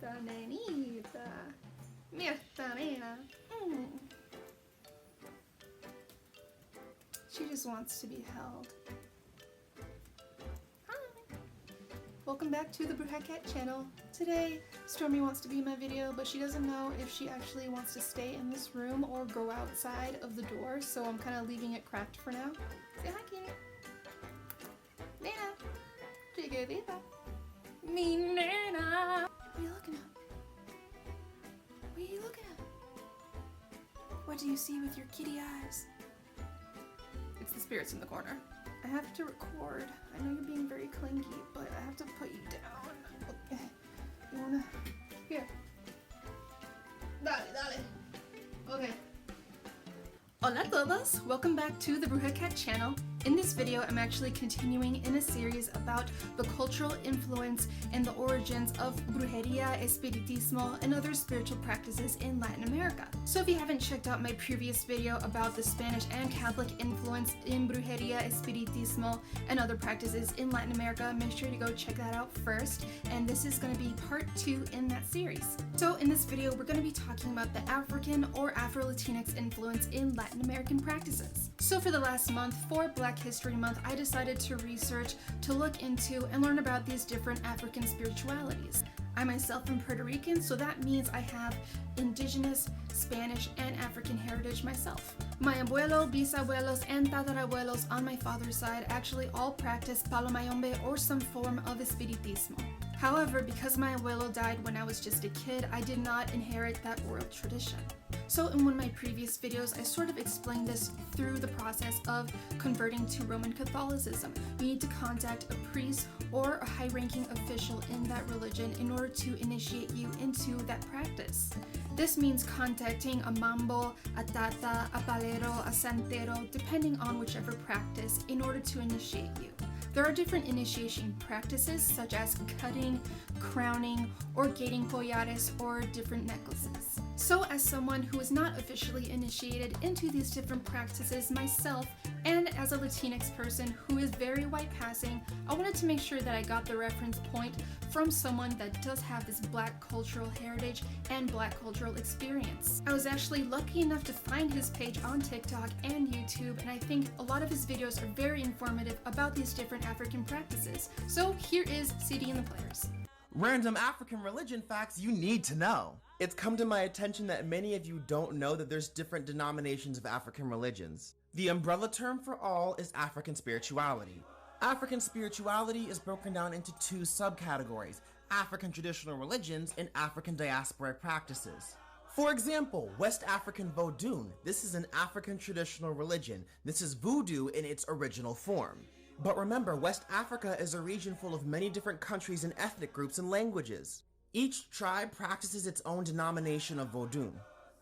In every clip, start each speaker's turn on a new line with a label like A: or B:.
A: esta nenita. Mira esta nena. She just wants to be held. Hi! Welcome back to the Brujería channel. Today, Stormy wants to be in my video, but she doesn't know if she actually wants to stay in this room or go outside of the door, so I'm kind of leaving it cracked for now. Say hi, kitty. Nena. Chiquitita. Mi nena. What are you looking at? What are you looking at? What do you see with your kitty eyes? It's the spirits in the corner. I have to record. I know you're being very clingy, but I have to put you down. Okay. You wanna... Here. Dale, dale. Okay. Hola todos! Welcome back to the Brujería channel. In this video, I'm actually continuing in a series about the cultural influence and the origins of Brujería, Espiritismo, and other spiritual practices in Latin America. So if you haven't checked out my previous video about the Spanish and Catholic influence in Brujería, Espiritismo, and other practices in Latin America, make sure to go check that out first. And this is going to be part 2 in that series. So in this video, we're going to be talking about the African or Afro-Latinx influence in Latin American practices. So for the last month, for Black History Month, I decided to research, to look into, and learn about these different African spiritualities. I myself am Puerto Rican, so that means I have indigenous, Spanish, and African heritage myself. My abuelo, bisabuelos, and tatarabuelos on my father's side actually all practice palomayombe or some form of espiritismo. However, because my abuelo died when I was just a kid, I did not inherit that oral tradition. So in one of my previous videos, I sort of explained this through the process of converting to Roman Catholicism. You need to contact a priest or a high-ranking official in that religion in order to initiate you into that practice. This means contacting a mambo, a tata, a palero, a santero, depending on whichever practice, in order to initiate you. There are different initiation practices such as cutting, crowning, or gating collares, or different necklaces. So as someone who is not officially initiated into these different practices myself, and as a Latinx person who is very white passing, I wanted to make sure that I got the reference point from someone that does have this Black cultural heritage and Black cultural experience. I was actually lucky enough to find his page on TikTok and YouTube, and I think a lot of his videos are very informative about these different African practices. So here is CD and the Players.
B: Random African religion facts you need to know. It's come to my attention that many of you don't know that there's different denominations of African religions. The umbrella term for all is African spirituality. African spirituality is broken down into 2 subcategories: African traditional religions and African diasporic practices. For example, West African Vodou. This is an African traditional religion. This is voodoo in its original form. But remember, West Africa is a region full of many different countries and ethnic groups and languages. Each tribe practices its own denomination of Vodou.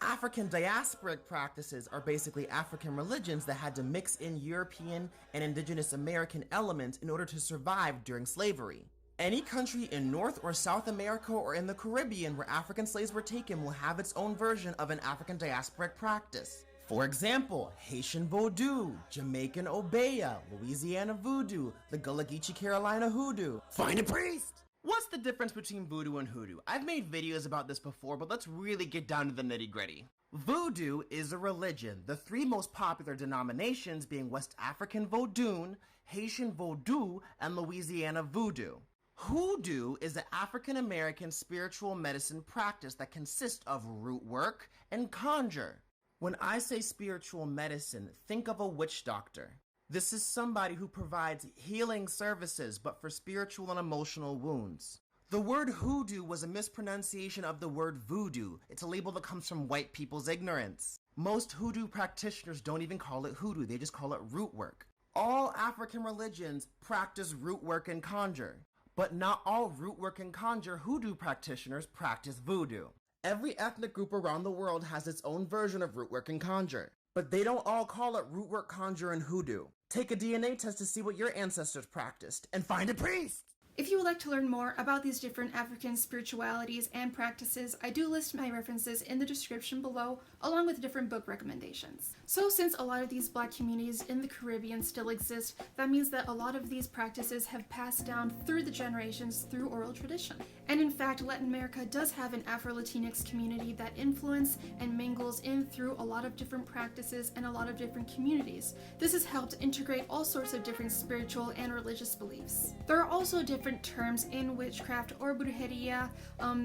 B: African diasporic practices are basically African religions that had to mix in European and indigenous American elements in order to survive during slavery. Any country in North or South America or in the Caribbean where African slaves were taken will have its own version of an African diasporic practice. For example, Haitian Vodou, Jamaican Obeya, Louisiana Voodoo, the Gullah Geechee Carolina Hoodoo. Find a priest! What's the difference between voodoo and hoodoo? I've made videos about this before, but let's really get down to the nitty-gritty. Voodoo is a religion, the 3 most popular denominations being West African Vodou, Haitian Vodou, and Louisiana Voodoo. Hoodoo is an African-American spiritual medicine practice that consists of root work and conjure. When I say spiritual medicine, think of a witch doctor. This is somebody who provides healing services, but for spiritual and emotional wounds. The word hoodoo was a mispronunciation of the word voodoo. It's a label that comes from white people's ignorance. Most hoodoo practitioners don't even call it hoodoo, they just call it root work. All African religions practice root work and conjure, but not all root work and conjure hoodoo practitioners practice voodoo. Every ethnic group around the world has its own version of root work and conjure, but they don't all call it root work, conjure, and hoodoo. Take a DNA test to see what your ancestors practiced, and find a priest!
A: If you would like to learn more about these different African spiritualities and practices, I do list my references in the description below, along with different book recommendations. So since a lot of these Black communities in the Caribbean still exist, that means that a lot of these practices have passed down through the generations through oral tradition. And in fact, Latin America does have an Afro-Latinx community that influences and mingles in through a lot of different practices and a lot of different communities. This has helped integrate all sorts of different spiritual and religious beliefs. There are also different terms in witchcraft or brujería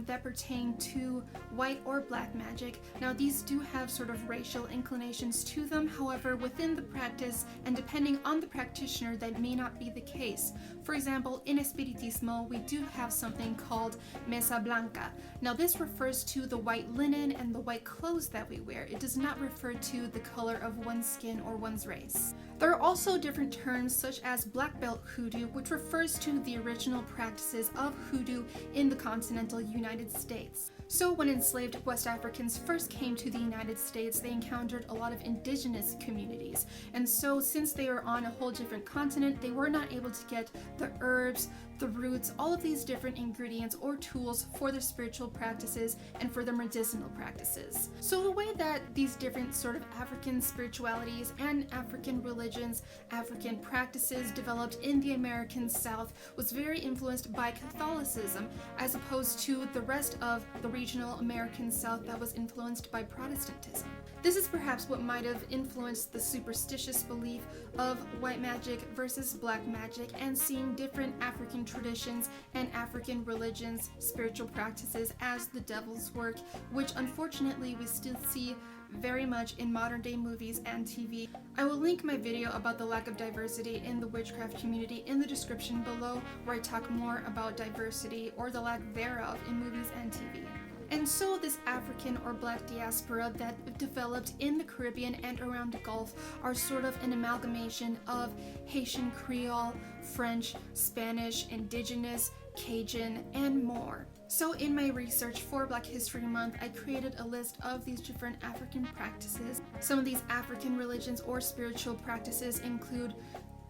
A: that pertain to white or black magic. Now these do have sort of racial inclinations to them, however within the practice and depending on the practitioner that may not be the case. For example, in Espiritismo we do have something called mesa blanca. Now this refers to the white linen and the white clothes that we wear. It does not refer to the color of one's skin or one's race. There are also different terms such as black belt hoodoo, which refers to the original practices of hoodoo in the continental United States. So when enslaved West Africans first came to the United States, they encountered a lot of indigenous communities. And so since they were on a whole different continent, they were not able to get the herbs, the roots, all of these different ingredients or tools for their spiritual practices and for their medicinal practices. So the way that these different sort of African spiritualities and African religions, African practices developed in the American South was very influenced by Catholicism, as opposed to the rest of the regional American South that was influenced by Protestantism. This is perhaps what might have influenced the superstitious belief of white magic versus black magic, and seeing different African traditions and African religions, spiritual practices as the devil's work, which unfortunately we still see very much in modern day movies and TV. I will link my video about the lack of diversity in the witchcraft community in the description below, where I talk more about diversity or the lack thereof in movies and TV. And so this African or black diaspora that developed in the Caribbean and around the Gulf are sort of an amalgamation of Haitian Creole, French, Spanish, Indigenous, Cajun, and more. So in my research for Black History Month, I created a list of these different African practices. Some of these African religions or spiritual practices include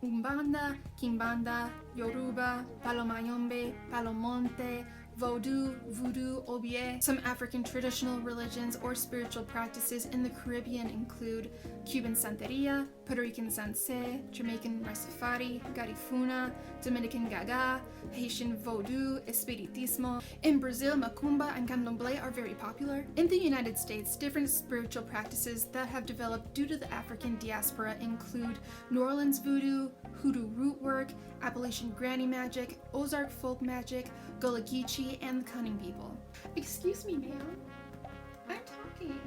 A: Umbanda, Kimbanda, Yoruba, Palomayombe, Palomonte, Vodou, Voodoo, Obie. Some African traditional religions or spiritual practices in the Caribbean include Cuban Santeria, Puerto Rican Sanse, Jamaican Rastafari, Garifuna, Dominican Gaga, Haitian Vodou, Espiritismo. In Brazil, Macumba and Candomblé are very popular. In the United States, different spiritual practices that have developed due to the African diaspora include New Orleans Voodoo, Hoodoo root work, Appalachian granny magic, Ozark folk magic, Gullah Geechee, and the Cunning People. Excuse me, ma'am. I'm talking.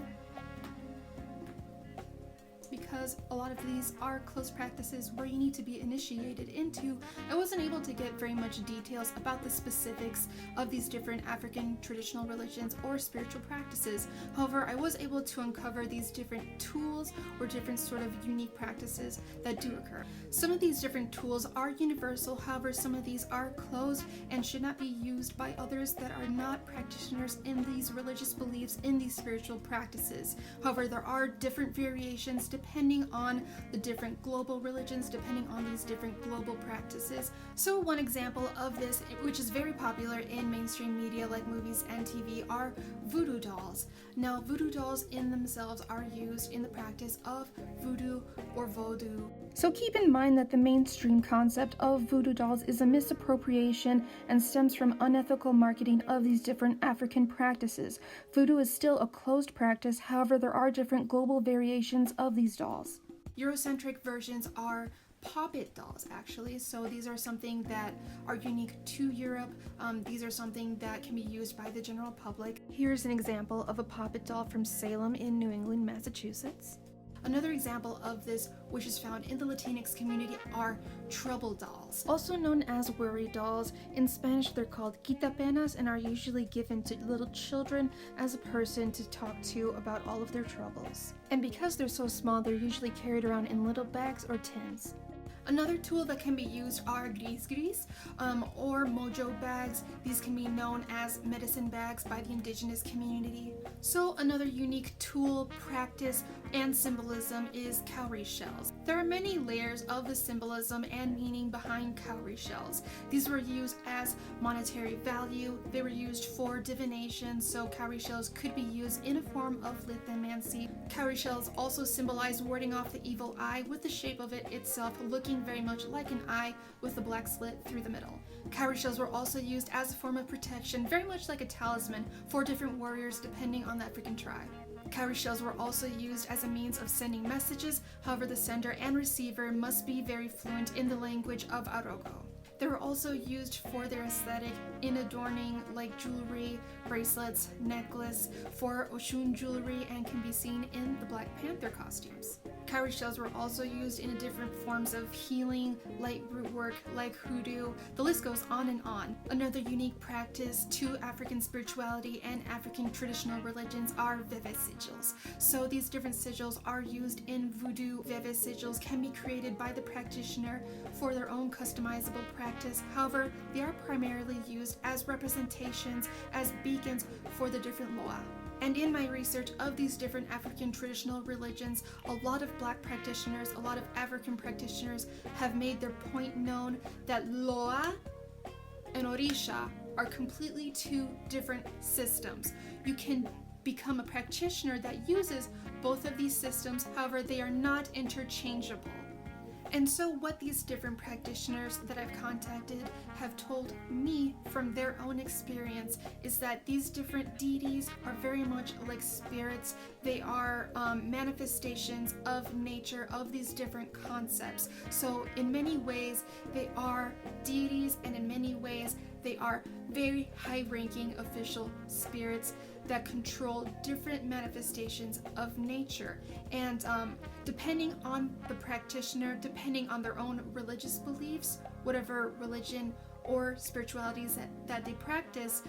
A: Because a lot of these are closed practices where you need to be initiated into, I wasn't able to get very much details about the specifics of these different African traditional religions or spiritual practices. However, I was able to uncover these different tools or different sort of unique practices that do occur. Some of these different tools are universal, however some of these are closed and should not be used by others that are not practitioners in these religious beliefs, in these spiritual practices. However, there are different variations depending on the different global religions, depending on these different global practices. So one example of this, which is very popular in mainstream media like movies and TV, are voodoo dolls. Now, voodoo dolls in themselves are used in the practice of voodoo or vodou. So keep in mind that the mainstream concept of voodoo dolls is a misappropriation and stems from unethical marketing of these different African practices. Voodoo is still a closed practice, however there are different global variations of these dolls. Eurocentric versions are puppet dolls, actually. So these are something that are unique to Europe. These are something that can be used by the general public. Here's an example of a puppet doll from Salem in New England, Massachusetts. Another example of this, which is found in the Latinx community, are trouble dolls, also known as worry dolls. In Spanish, they're called quitapenas and are usually given to little children as a person to talk to about all of their troubles. And because they're so small, they're usually carried around in little bags or tins. Another tool that can be used are gris or mojo bags. These can be known as medicine bags by the indigenous community. So another unique tool, practice, and symbolism is calorie shells. There are many layers of the symbolism and meaning behind calorie shells. These were used as monetary value. They were used for divination, so calorie shells could be used in a form of lithomancy. Calorie shells also symbolize warding off the evil eye, with the shape of it itself looking very much like an eye with a black slit through the middle. Calorie shells were also used as a form of protection, very much like a talisman for different warriors depending on the African tribe. Calorie shells were also used as a means of sending messages, however the sender and receiver must be very fluent in the language of Arocho. They were also used for their aesthetic in adorning like jewelry, bracelets, necklace, for Oshun jewelry, and can be seen in the Black Panther costumes. Calorie shells were also used in different forms of healing, light root work, like hoodoo. The list goes on and on. Another unique practice to African spirituality and African traditional religions are Veve sigils. So these different sigils are used in voodoo. Veve sigils can be created by the practitioner for their own customizable practice. However, they are primarily used as representations, as beacons for the different loa. And in my research of these different African traditional religions, a lot of Black practitioners, a lot of African practitioners have made their point known that Loa and Orisha are completely two different systems. You can become a practitioner that uses both of these systems, however, they are not interchangeable. And so what these different practitioners that I've contacted have told me from their own experience is that these different deities are very much like spirits. They are manifestations of nature, of these different concepts. So in many ways they are deities, and in many ways they are very high-ranking official spirits that control different manifestations of nature. And depending on the practitioner, depending on their own religious beliefs, whatever religion or spiritualities that they practice,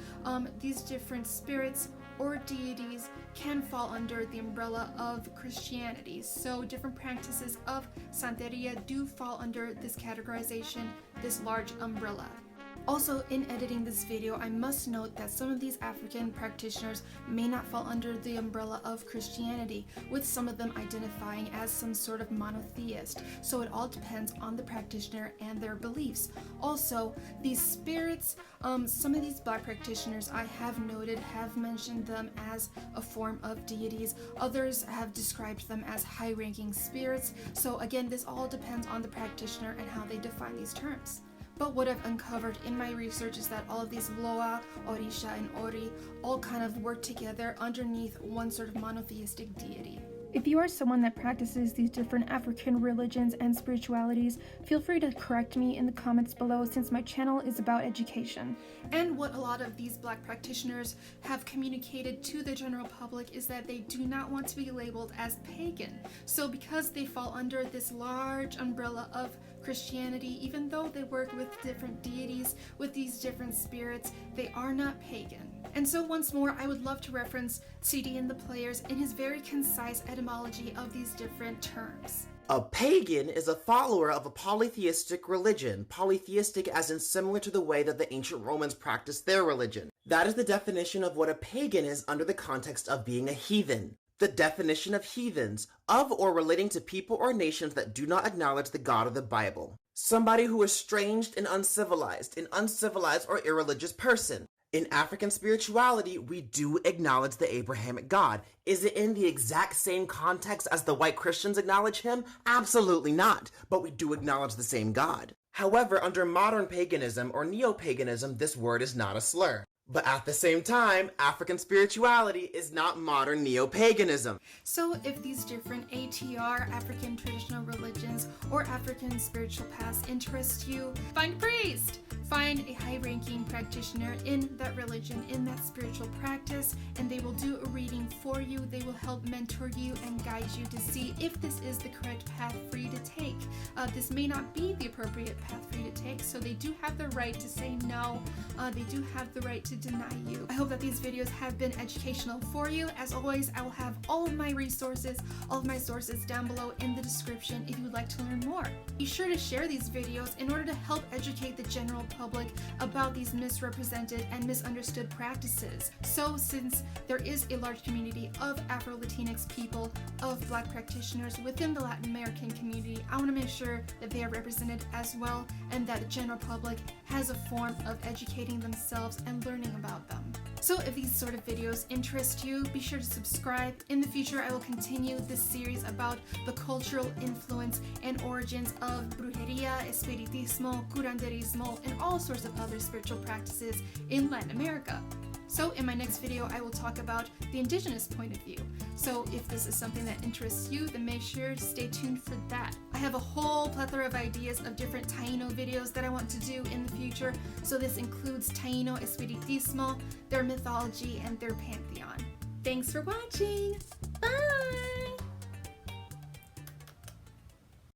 A: these different spirits or deities can fall under the umbrella of Christianity. So different practices of Santeria do fall under this categorization, this large umbrella. Also, in editing this video, I must note that some of these African practitioners may not fall under the umbrella of Christianity, with some of them identifying as some sort of monotheist. So it all depends on the practitioner and their beliefs. Also, these spirits, some of these Black practitioners I have noted have mentioned them as a form of deities. Others have described them as high-ranking spirits. So again, this all depends on the practitioner and how they define these terms. But what I've uncovered in my research is that all of these Loa, Orisha, and Ori all kind of work together underneath one sort of monotheistic deity. If you are someone that practices these different African religions and spiritualities, feel free to correct me in the comments below, since my channel is about education. And what a lot of these Black practitioners have communicated to the general public is that they do not want to be labeled as pagan. So because they fall under this large umbrella of Christianity, even though they work with different deities, with these different spirits, they are not pagan. And so once more, I would love to reference CD and the Players in his very concise etymology of these different terms.
B: A pagan is a follower of a polytheistic religion, polytheistic as in similar to the way that the ancient Romans practiced their religion. That is the definition of what a pagan is under the context of being a heathen. The definition of heathens, of or relating to people or nations that do not acknowledge the God of the Bible. Somebody who is estranged and uncivilized, an uncivilized or irreligious person. In African spirituality, we do acknowledge the Abrahamic God. Is it in the exact same context as the white Christians acknowledge him? Absolutely not, but we do acknowledge the same God. However, under modern paganism or neo-paganism, this word is not a slur. But at the same time, African spirituality is not modern neo-paganism.
A: So if these different ATR, African traditional religions, or African spiritual paths interest you, find a priest! Find a high-ranking practitioner in that religion, in that spiritual practice, and they will do a reading for you. They will help mentor you and guide you to see if this is the correct path for you to take. This may not be the appropriate path for you to take, so they do have the right to say no. They do have the right to deny you. I hope that these videos have been educational for you. As always, I will have all of my resources, all of my sources down below in the description if you would like to learn more. Be sure to share these videos in order to help educate the general public about these misrepresented and misunderstood practices. So since there is a large community of Afro-Latinx people, of Black practitioners within the Latin American community, I want to make sure that they are represented as well and that the general public has a form of educating themselves and learning about them. So if these sort of videos interest you, be sure to subscribe. In the future, I will continue this series about the cultural influence and origins of Brujería, Espiritismo, Curanderismo, and all sorts of other spiritual practices in Latin America. So in my next video, I will talk about the indigenous point of view. So if this is something that interests you, then make sure to stay tuned for that. I have a whole plethora of ideas of different Taino videos that I want to do in the future. So this includes Taino Espiritismo, their mythology, and their pantheon. Thanks for watching!